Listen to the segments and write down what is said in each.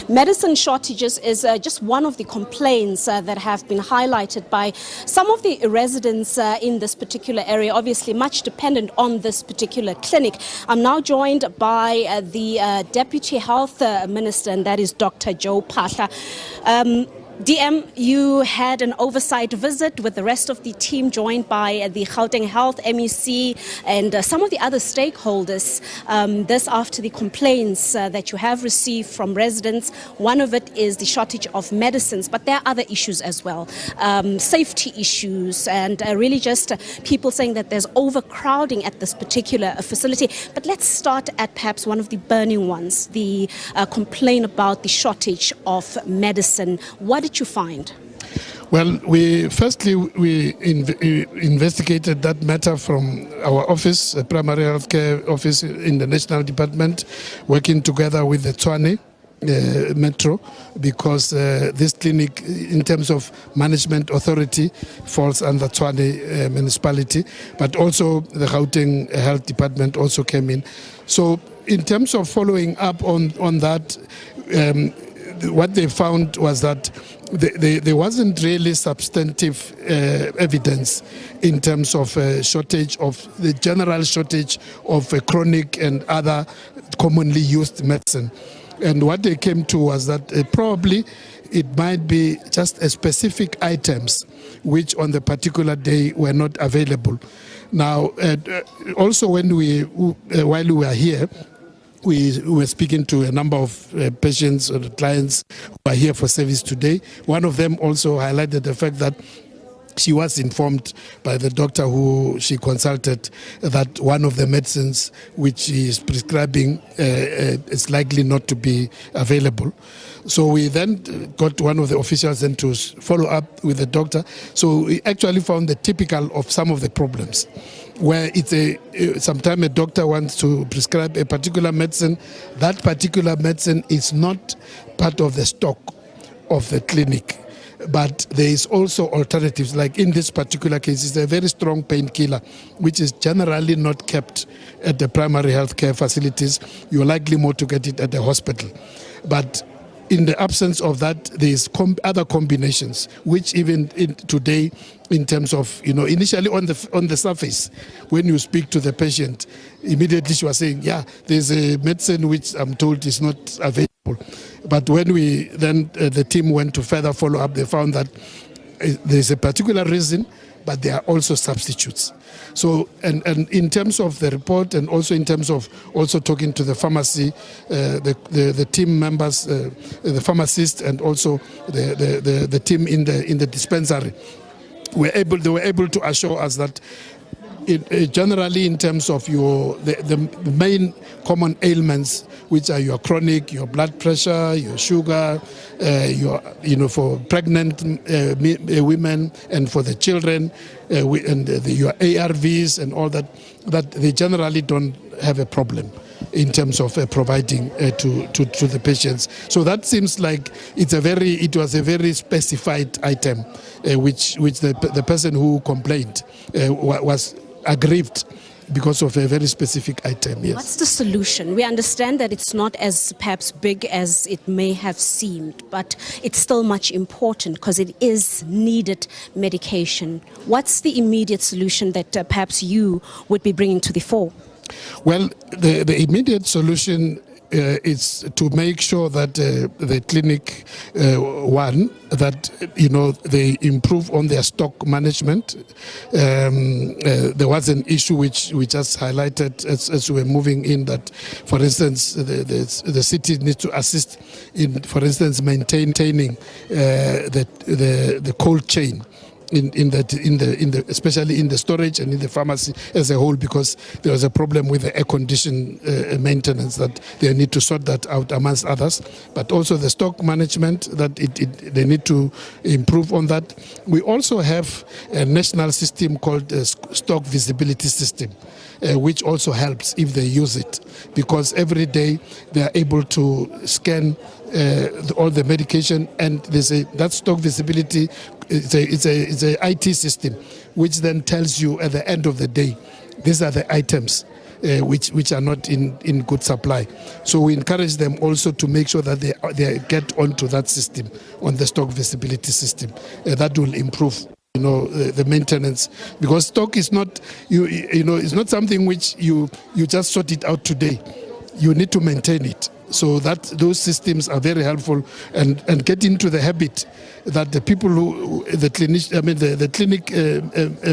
Medicine shortages is just one of the complaints that have been highlighted by some of the residents in this particular area, obviously much dependent on this particular clinic. I'm now joined by the Deputy Health Minister, and that is Dr. Joe Phaahla. DM, you had an oversight visit with the rest of the team, joined by the Gauteng Health, MEC, and some of the other stakeholders. This after the complaints that you have received from residents. One of it is the shortage of medicines, but there are other issues as well. Safety issues, and really just people saying that there's overcrowding at this particular facility. But let's start at perhaps one of the burning ones, the complaint about the shortage of medicine. What did you find? Well, we investigated that matter from our office, the primary healthcare office in the National Department, working together with the Tshwane Metro, because this clinic, in terms of management authority, falls under Tshwane municipality, but also the Gauteng Health Department also came in. So in terms of following up on that, what they found was that there wasn't really substantive evidence in terms of shortage of the general shortage of chronic and other commonly used medicine. And what they came to was that probably it might be just a specific items which on the particular day were not available. Now, also while we were here, we were speaking to a number of patients or clients who are here for service today. One of them also highlighted the fact that she was informed by the doctor who she consulted that one of the medicines which she is prescribing is likely not to be available. So we then got one of the officials then to follow up with the doctor. So we actually found the typical of some of the problems, where sometimes a doctor wants to prescribe a particular medicine. That particular medicine is not part of the stock of the clinic. But there is also alternatives, like in this particular case, it's a very strong painkiller, which is generally not kept at the primary health care facilities. You're likely more to get it at the hospital. But in the absence of that, there's other combinations, which even today, in terms of, initially on the surface, when you speak to the patient, immediately she was saying, yeah, there's a medicine which I'm told is not available. But when the team went to further follow up, they found that there's a particular reason, but there are also substitutes. So, and in terms of the report, and also in terms of also talking to the pharmacy, the team members, the pharmacist, and also the team in the dispensary, they were able to assure us that generally in terms of the main common ailments, which are your chronic, your blood pressure, your sugar, for pregnant women and for the children, and your ARVs and all that they generally don't have a problem in terms of providing to the patients. So that seems like it was a very specified item, which the person who complained was aggrieved because of a very specific item. Yes. What's the solution? We understand that it's not as perhaps big as it may have seemed, but it's still much important because it is needed medication. What's the immediate solution that perhaps you would be bringing to the fore? Well, the immediate solution is to make sure that the clinic, they improve on their stock management. There was an issue which we just highlighted as we were moving in, that, for instance, the city needs to assist in, for instance, maintaining the cold chain. Especially in the storage and in the pharmacy as a whole, because there was a problem with the air condition maintenance that they need to sort that out, amongst others. But also the stock management, that they need to improve on that. We also have a national system called stock visibility system, which also helps if they use it, because every day they are able to scan all the medication, and that stock visibility. It's a IT system which then tells you at the end of the day, these are the items which are not in good supply. So we encourage them also to make sure that they get onto that system, on the stock visibility system. That will improve the maintenance, because stock is not it's not something which you just sort it out today. You need to maintain it. So that those systems are very helpful, and get into the habit that the people the clinic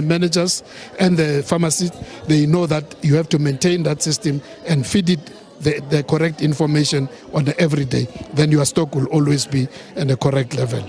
managers and the pharmacists, they know that you have to maintain that system and feed it the correct information on every day. Then your stock will always be at the correct level.